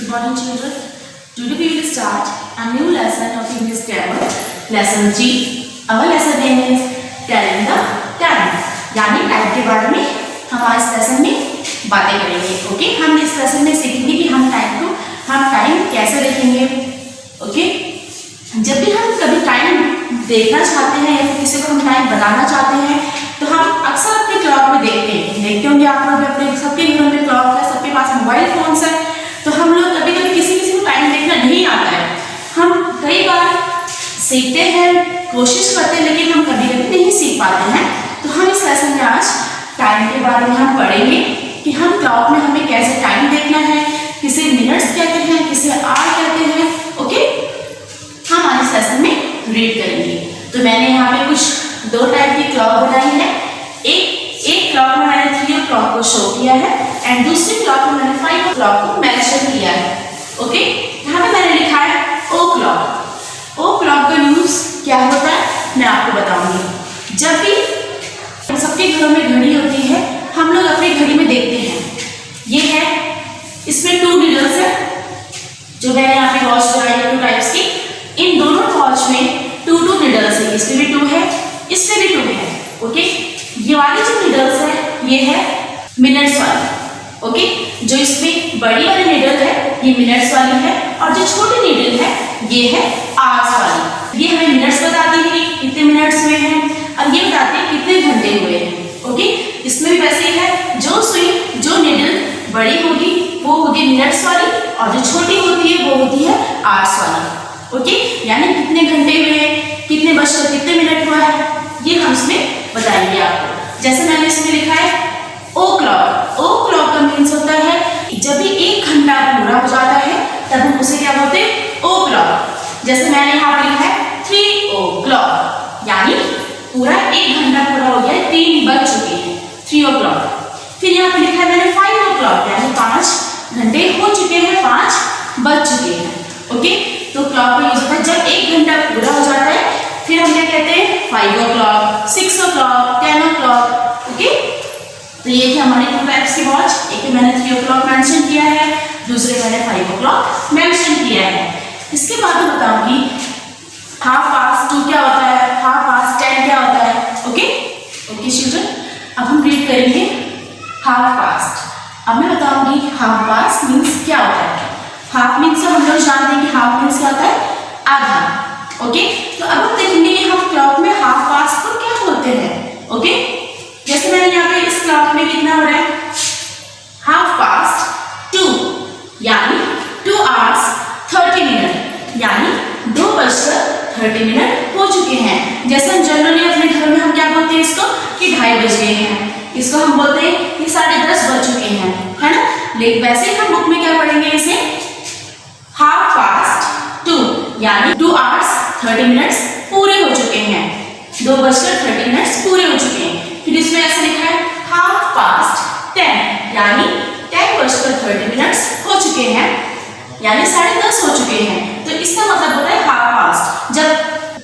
Good morning, children. Today we will start a new lesson of English grammar. Lesson 3. Our lesson name is Telling the Time. यानी time के बारे में हम आज lesson में बातें करेंगे. ओके, हम इस लेसन में सीखेंगे कि हम टाइम कैसे देखेंगे. ओके, जब भी हम कभी टाइम देखना चाहते हैं या फिर किसी को हम टाइम बताना चाहते हैं तो हम अक्सर अपने क्लॉक में देखते होंगे आप लोग अपने सबके घरों में क्लॉक है, सबके पास मोबाइल फोन्स है. तो हम लोग कभी कभी किसी को टाइम देखना नहीं आता है. हम कई बार सीखते हैं, कोशिश करते हैं, लेकिन हम कभी कभी नहीं सीख पाते हैं. तो हम इस लेसन में आज टाइम के बारे में हम पढ़ेंगे कि हम क्लॉक में हमें कैसे टाइम देखना है, किसे मिनट्स कहते हैं, किसे आवर कहते हैं. ओके, हम आज इस लेसन में रीड करेंगे. तो मैंने यहाँ पे कुछ दो टाइप की क्लॉक बनाई है. एक क्लॉक में मैंने 3 o'clock को शो किया है एंड दूसरी क्लॉक में मैंने 5 o'clock को मेंशन किया है. ओके, यहाँ पे मैंने लिखा है ओ क्लॉक. ओ क्लॉक का यूज क्या होता है मैं आपको बताऊंगी. जब भी सबके घरों में घड़ी होती है हम लोग अपनी घड़ी में देखते हैं. ये है, इसमें 2 नीडल्स है जो मैंने यहाँ पे वॉच लगाई है 2 टाइप्स की. इन दोनों वॉच में 2 नीडल्स है. इसमें भी 2 है, इसमें भी 2 है. ओके, ये वाली जो नीडल्स है ये है मिनट्स वाली. ओके, जो इसमें बड़ी वाली नीडल है ये मिनट्स वाली है और जो छोटी नीडल है ये है आवर्स वाली. ये हमें मिनट्स बताती है कि कितने मिनट्स हुए हैं और ये बताती है कितने घंटे हुए हैं. ओके, इसमें भी वैसे ही है, जो नीडल बड़ी होगी वो होगी मिनट्स वाली और जो छोटी होती है वो होती है आवर्स वाली. ओके, यानी कितने घंटे हुए, कितने बजकर कितने मिनट हुआ है ये हम इसमें बताएंगे आपको. जैसे मैंने इसमें लिखा है ओ क्लॉक. ओ क्लॉक का मीन्स होता है जब भी 1 घंटा पूरा हो जाता है तब हम उसे क्या बोलते हैं ओ क्लॉक. जैसे मैंने यहाँ पे लिखा है 3 o'clock, यानी पूरा 1 घंटा पूरा हो गया है, 3 बज चुके हैं, 3 o'clock. फिर यहाँ पे लिखा है मैंने 5 o'clock, यानी 5 घंटे हो चुके हैं, 5 बज चुके हैं. ओके, तो क्लॉक का यूज होता है जब 1 घंटा पूरा हो जाता है फिर हम क्या कहते हैं 5 o'clock, 6 o'clock, 10 o'clock. ओके, तो ये थी हमारी 2 टाइप्स की वॉच. एक मैंने 3 o'clock मेंशन किया है, दूसरे मैंने 5 o'clock मेंशन किया है. इसके बाद मैं बताऊंगी 2:30 क्या होता है, 10:30 क्या होता है. ओके ओके चिल्ड्रन, अब हम रीड करेंगे 2:30. अब मैं बताऊंगी 2:30 मीन्स क्या होता है. हाफ मीन्स हम लोग जानते हैं कि हाफ मीन्स क्या होता है, आधा. ओके, तो अब हम देखेंगे कि हम क्लॉक में 2:30 को क्या बोलते हैं. ओके, जैसे मैंने यहाँ पे इस क्लॉक में कितना हो रहा है 2:30, यानी 2 hours 30 minutes, यानी 2:30 हो चुके हैं. जैसे हम जनरली अपने घर में हम क्या बोलते हैं इसको कि 2:30 बज गए हैं. इसको हम बोलते हैं कि 10:30 बज चुके हैं, है ना. लेकिन वैसे हम बुक में क्या पढ़ेंगे इसे 2:30, यानी 2 hours 30 minutes पूरे हो चुके हैं, 2:30 पूरे हो चुके हैं. फिर इसमें ऐसे लिखा है 10:30, यानी 10:30 हो चुके हैं, यानी 10:30 हो चुके हैं. तो इसका मतलब होता है 2:30 जब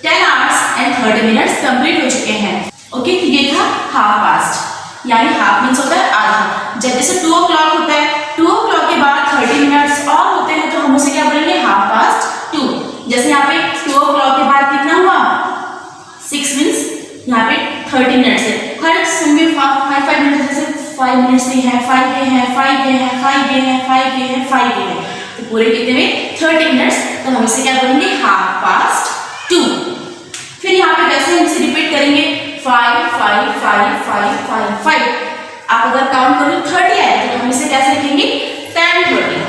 10 hours and 30 minutes कंप्लीट हो चुके हैं. ओके, तो ये था 2:30, यानी हाफ मीन्स होता है आधा. जब जैसे 2 o'clock होता है, 2 o'clock के बाद 30 minutes और होते हैं तो हम उसे क्या बोलेंगे 2:30. जैसे यहाँ पे 2 o'clock के बाद कितना हुआ 6 मीन्स यहाँ पे 30 मिनट्स है. हर समय 5 मिनट, जैसे 5 मिनट से है, 5 ये है, 5 ये है, 5 ये है, 5 ये है, 5 ये है, तो पूरे कितने में 30 मिनट्स. तो हम इसे क्या बोलेंगे 2:30. फिर यहाँ पे वैसे हम इसे रिपीट करेंगे 5 5 5 5 5 5. आप अगर काउंट करें 30 आए तो हम इसे कैसे लिखेंगे 10:30.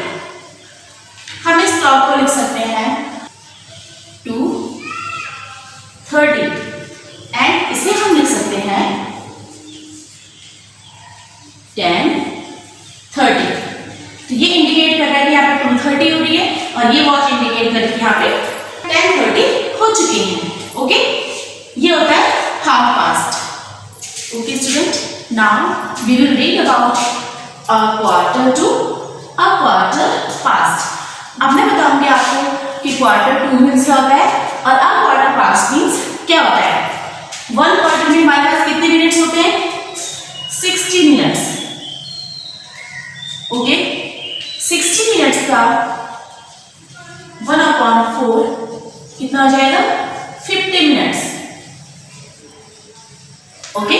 हम इस क्लॉक को लिख सकते हैं 2:30 एंड इसे हम लिख सकते हैं 10:30. तो ये इंडिकेट कर रहा है कि यहाँ पे 2:30 हो रही है और ये वॉच इंडिकेट कर रही है यहाँ पे 10:30 हो चुके हैं. ओके, ये होता है 2:30. Okay student, now we will read about a quarter to a quarter past. अब मैं बताऊंगी आपको कि Q2 मीन्स क्या होता है और a quarter past मीन्स क्या होता है. 1 quarter में हमारे पास कितने मिनट्स होते हैं 60 मिनट्स. ओके, 60 मिनट्स का कितना हो जाएगा 50 मिनट्स। ओके,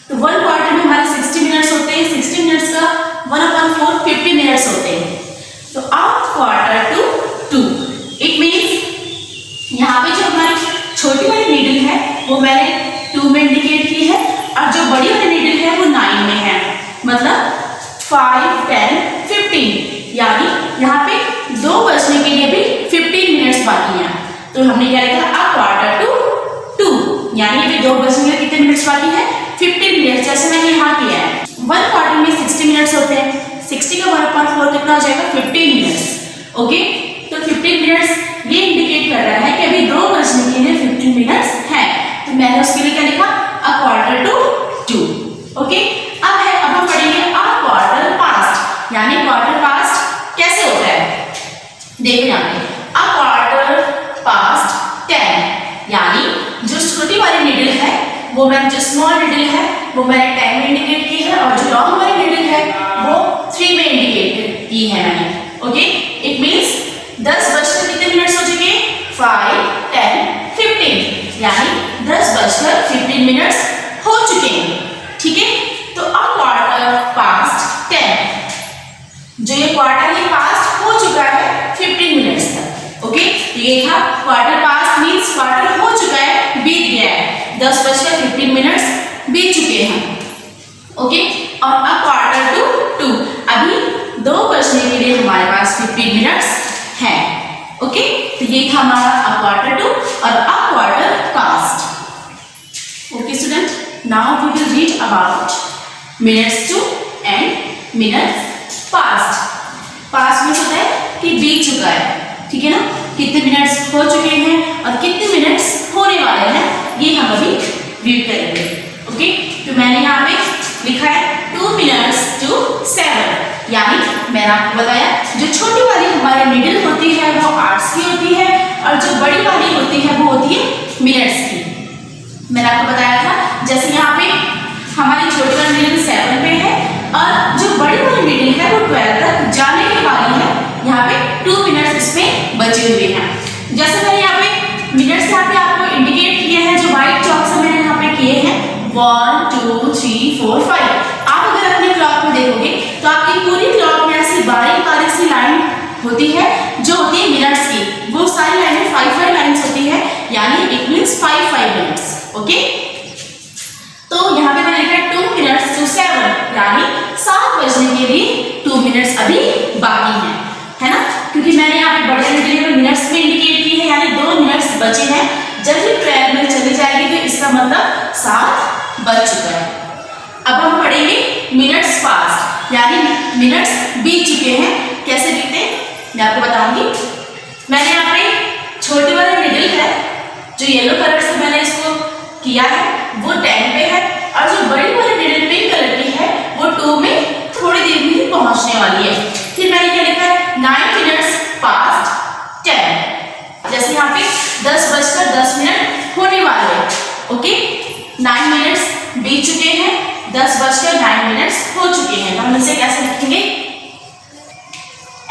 तो 1 क्वार्टर में हमारे 60 मिनट्स होते हैं, 60 मिनट्स का 1/4 50 मिनट्स होते हैं। तो out quarter to 2, it means यहाँ पे जो हमारी छोटी वाली नीडल है वो मैंने 2 में इंडिकेट की है और जो बड़ी वाली नीडल है वो 9 में है, मतलब 5, 10, 15, यानी यहाँ पे 2 बजने के लिए भी 15 मिनट्स बाकी हैं। तो हमने क्या लिखा, अ क्वार्टर टू 2, यानी अभी 2 बजने के लिए कितने मिनट्स बाकी है, 15 मिनट्स, जैसे मैंने यहाँ किया है। 1 क्वार्टर में 60 मिनट्स होते हैं, 60 का 1/4 कितना हो जाएगा 15 मिनट्स। ओके, तो 15 मिनट्स ये इंडिकेट कर रहा है कि अभी 2 बजने के लिए 15 मिनट्स है, तो मैंने उसके लिए क्या लिखा, अ क्वार्टर टू 2। ओके, अब हम पढ़ेंगे अ क्वार्टर पास्ट, यानी क्वार्टर पास्ट कैसे होता है, देखो यहाँ पे अ क्वार्टर पास्ट 10, यानी जो छोटी वाली नीडल है वो मैंने, जो स्मॉल नीडल है वो मैंने 10 में इंडिकेट की है और जो लॉन्ग वाली नीडल है वो 3 में इंडिकेट की है मैंने। ओके, इट मींस 10 बजकर कितने मिनट्स हो चुके हैं, 5, 10, 15, यानी 10 बजकर 15 मिनट्स हो चुके हैं। ठीक है, तो अ क्वार्टर पास्ट 10, जो ये क्वार्टर ही पास्ट हो चुका है 15 मिनट्स तक। ओके, तो ये था क्वार्टर पास्ट मींस क्वार्टर हो चुका है, बीत गया है, 10 बजकर 15 मिनट्स बीत चुके हैं। ओके, और अब क्वार्टर टू 2, अभी 2 बजने के लिए हमारे पास 15 मिनट्स है। ओके, तो ये था हमारा अ क्वार्टर टू और a quarter past. Okay student, now we will read about minutes to and minutes past. Past में होता है कि बीत चुका है, ठीक है ना, कितने मिनट्स हो चुके हैं और कितने मिनट्स होने वाले हैं, ये हम अभी रीड करेंगे। ओके, तो मैंने यहाँ पे लिखा है 2 मिनट्स टू 7, यानी मैंने आपको बताया जो छोटी वाली हमारी नीडल होती है वो आवर्स की होती है और जो बड़ी वाली होती है वो होती है मिनट्स की। मैंने आपको बताया था, जैसे यहाँ पे हमारी छोटी वाली नीडल 7 पे है और जो बड़ी वाली नीडल है वो 12 तक जाने की वाली है, यहाँ पे 2 मिनट्स इसमें बचे हुए हैं। जैसे मैंने यहाँ पे मिनट्स यहाँ पे आपको इंडिकेट किए हैं, जो व्हाइट चॉक से मैंने यहाँ पे किए हैं 1, 2, 3, 4, 5। आप अगर अपने क्लॉक में देखोगे तो आपकी पूरी क्लॉक में ऐसी बारीक बारीक सी लाइन होती है जो होती है मिनट्स की, वो सारी लाइनें 5 लाइन्स होती है, यानी इट मींस 5 मिनट्स। ओके, तो यहाँ पे मैंने लिखा है 2 मिनट्स टू 7, यानी 7 बजने के लिए 2 मिनट्स अभी बाकी हैं, है ना, क्योंकि मैंने यहाँ पे बड़े नीडल में मिनट्स में इंडिकेट की है, यानी 2 मिनट्स बचे हैं। जब ये 12 में चली जाएगी तो इसका मतलब 7 बज चुका है। अब हम पढ़ेंगे मिनट्स पास्ट, यानी मिनट्स बीत चुके हैं, कैसे बीते मैं आपको बताऊंगी। मैंने यहाँ पे छोटी वाली नीडल है जो येलो कलर से मैंने इसको किया है वो 10 पे है और जो बड़ी वाली नीडल पिंक कलर की है वो 2 में थोड़ी देर में ही पहुंचने वाली है। फिर मैंने क्या लिखा है 9 मिनट्स पास्ट 10, जैसे यहाँ पे 10 बजकर 10 मिनट होने वाले हैं। ओके, 9 मिनट्स बीत चुके हैं, 10 बजकर 9 मिनट्स हो चुके हैं, तो हम इसे कैसे लिखेंगे,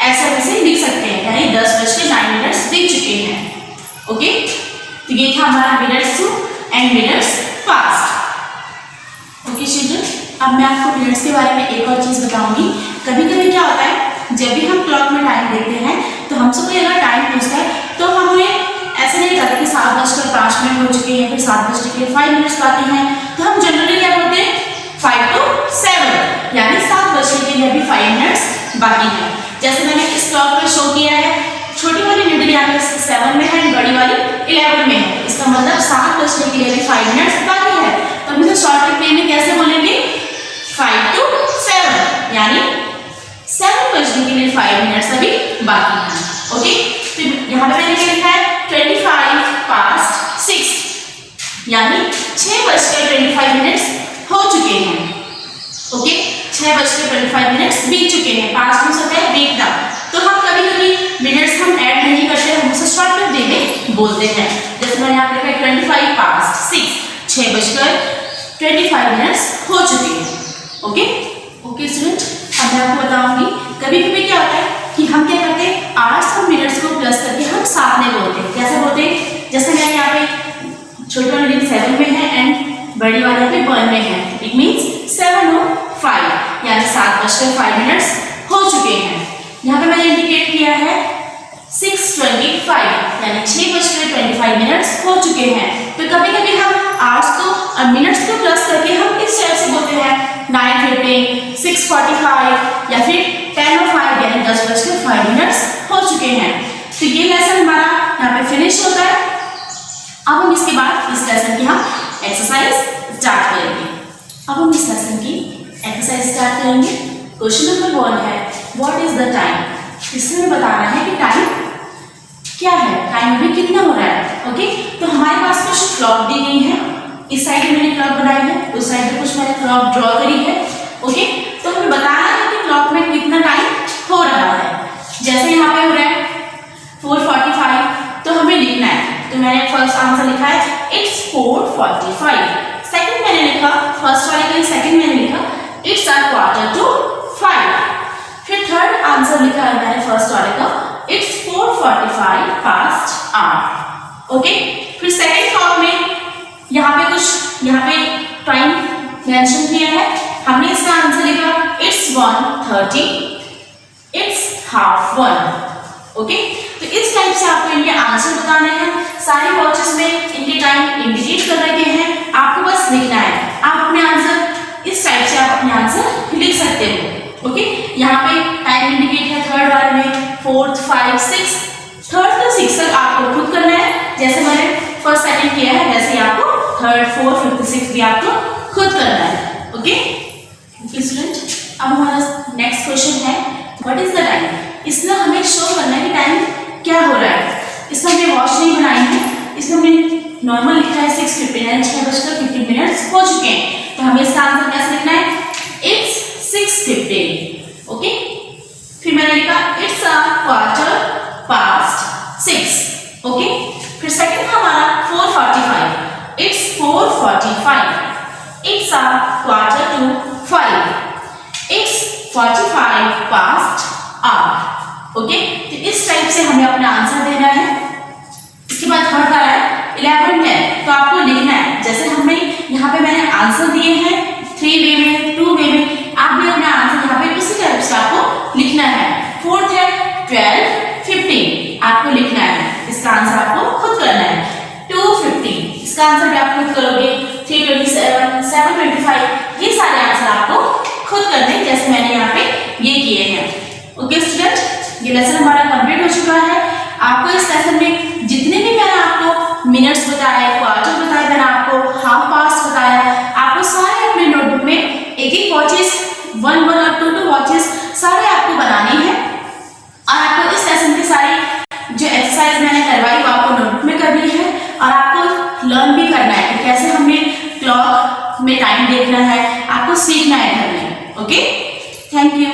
ऐसा वैसे लिख सकते हैं, यानी 10 बजकर 9 मिनट्स बीत चुके हैं। ओके, तो ये था हमारा minutes to and minutes past. Okay children, अब मैं आपको मिनट्स के बारे में एक और चीज़ बताऊंगी। कभी कभी क्या होता है, जब भी हम क्लॉक में टाइम देखते हैं तो हमसे कोई अगर टाइम पूछता है तो हम उन्हें ऐसे नहीं करते कि 7 बजकर 5 मिनट हो चुके हैं, फिर 7 बजने के लिए 5 मिनट्स बाकी हैं, तो हम जनरली क्या बोलते हैं 5 to 7, यानी 7 बजने के लिए अभी 5 मिनट्स बाकी हैं। जैसे मैंने इस क्लॉक पे शो किया है, छोटी वाली नीडल यहाँ पे 7 में है, बड़ी वाली 11 में है, इसका मतलब 7 बजने के लिए अभी 5 मिनट्स बाकी है। तो हम इसे शॉर्ट वे में कैसे बोलेंगे 5 to 7, यानी 7 बजने के लिए 5 मिनट्स अभी बाकी हैं। ओके, तो यहाँ पे मैंने क्या लिखा है 25 past 6, यानी 6 बजकर 25 मिनट्स हो चुके हैं। ओके, 6 बजकर 25 मिनट्स बीत चुके हैं। पास्ट में होता है बीतना, तो हम कभी कभी मिनट्स हम ऐड नहीं करते, हम उसे शॉर्ट वे में बोलते हैं। जैसे मैंने यहाँ पे लिखा है 25 past 6, 6 बजकर 25 मिनट्स हो चुके हैं। ओके ओके स्टूडेंट, अब मैं आपको बताऊंगी कभी कभी क्या होता है कि हम क्या करते हैं आवर्स और मिनट्स को प्लस करके हम साथ में बोलते हैं। कैसे बोलते हैं, जैसे मैं यहाँ पे छोटे वाले दिन 7 में है एंड बड़ी वाले पे 1 में है, इट मीन्स 7 और 5 यानी 7:05 हो चुके हैं। यहाँ पे मैंने इंडिकेट किया है 6:25 यानी 6:25 हो चुके हैं। तो कभी कभी हम आवर्स को और मिनट्स को प्लस करके हम इस टाइप से बोलते हैं 9:15, 6:45 या फिर 10:05 यानी 10:05 हो चुके हैं। तो ये लेसन हमारा यहाँ पे फिनिश होता है। अब हम इसके बाद इस लेसन की हम एक्सरसाइज स्टार्ट करेंगे। अब हम इस लेसन की एक्सरसाइज स्टार्ट करेंगे। क्वेश्चन नंबर 1 है व्हाट इज द टाइम। इसमें बताना है कि टाइम क्या है, टाइम अभी कितना हो रहा है। ओके, तो हमारे पास कुछ क्लॉक दी गई है, इस साइड में मैंने क्लॉक बनाई है, उस साइड में कुछ मैंने क्लॉक ड्रॉ करी है। ओके, तो हमें बताना है कि क्लॉक में कितना टाइम हो रहा है। जैसे यहाँ पे हो रहा है 4:45, तो हमें लिखना है, तो मैंने फर्स्ट आंसर लिखा है इट्स 4:45। सेकंड मैंने लिखा, फर्स्ट वाले का सेकंड मैंने लिखा इट्स 4:45। फिर थर्ड आंसर लिखा है मैंने फर्स्ट वाले का इट्स 4:45 पास्ट आवर। ओके, फिर सेकंड क्लॉक में यहाँ पे टाइम मेंशन किया है, हमने इसका आंसर लिखा इट्स 1:30, इट्स 1:30। ओके, तो इस टाइप से आपको इनके आंसर बताने हैं। सारे वॉचेस में इनके टाइम इंडिकेट कर रखे हैं, आपको बस लिखना है। आप अपने आंसर इस टाइप से आप अपने आंसर लिख सकते हो। ओके, यहाँ पे टाइम इंडिकेट है थर्ड वाले में 4, 5, 6, थर्ड तो 6 तक आपको खुद करना है। जैसे मैंने फर्स्ट सेकंड किया है वैसे ही आपको थर्ड, फोर्थ, फिफ्थ, सिक्स्थ भी आपको खुद करना है। ओके स्टूडेंट, अब हमारा नेक्स्ट क्वेश्चन है व्हाट इज द टाइम। इसमें हमें शो करना है कि टाइम क्या हो रहा है। इसमें हमने वॉच नहीं बनाई है, इसमें हमने नॉर्मल लिखा है 6:50 यानी 6:50 हो चुके हैं। तो हमें इसका आंसर कैसे लिखना है इट्स 6:50। ओके, फिर मैंने लिखा इट्स 6:15। ओके, फिर सेकंड हमारा 4:45, it's 4:45, it's 4:45, it's 45 past hour. Okay, तो इस टाइप से हमें अपना आंसर देना है। इसके बाद थर्ड वाला है 11 10, तो आपको लिखना है जैसे हमने यहाँ पे मैंने आंसर दिए हैं 3 वे में, 2 वे में, आप भी अपना आंसर यहाँ पे उसी टाइप से आपको लिखना है। फोर्थ है 12 15, आपको लिखना है, इसका आंसर आपको खुद करना है। 2:15, इसका आंसर भी आप खुद करोगे। 3:27, 7:25, ये सारे आंसर आपको खुद करने हैं जैसे मैंने यहाँ पे ये किए हैं। ओके स्टूडेंट, ये लेसन हमारा कंप्लीट हो चुका है। आपको इस लेसन में जितने भी मैंने आपको मिनट्स बताए, क्वार्टर बताए, मैंने आपको हाफ पास्ट बताया, आपको सारे अपने नोटबुक में एक वॉचेस 1 और 2 वॉचेस सारे आपको बनानी है। और आपको इस लेसन की सारी जो एक्सरसाइज मैंने करवाई वो आपको नोटबुक में करनी है और आपको लर्न भी करना है कि कैसे हमने क्लॉक में टाइम देखना है, आपको सीखना है घर में। Okay, thank you.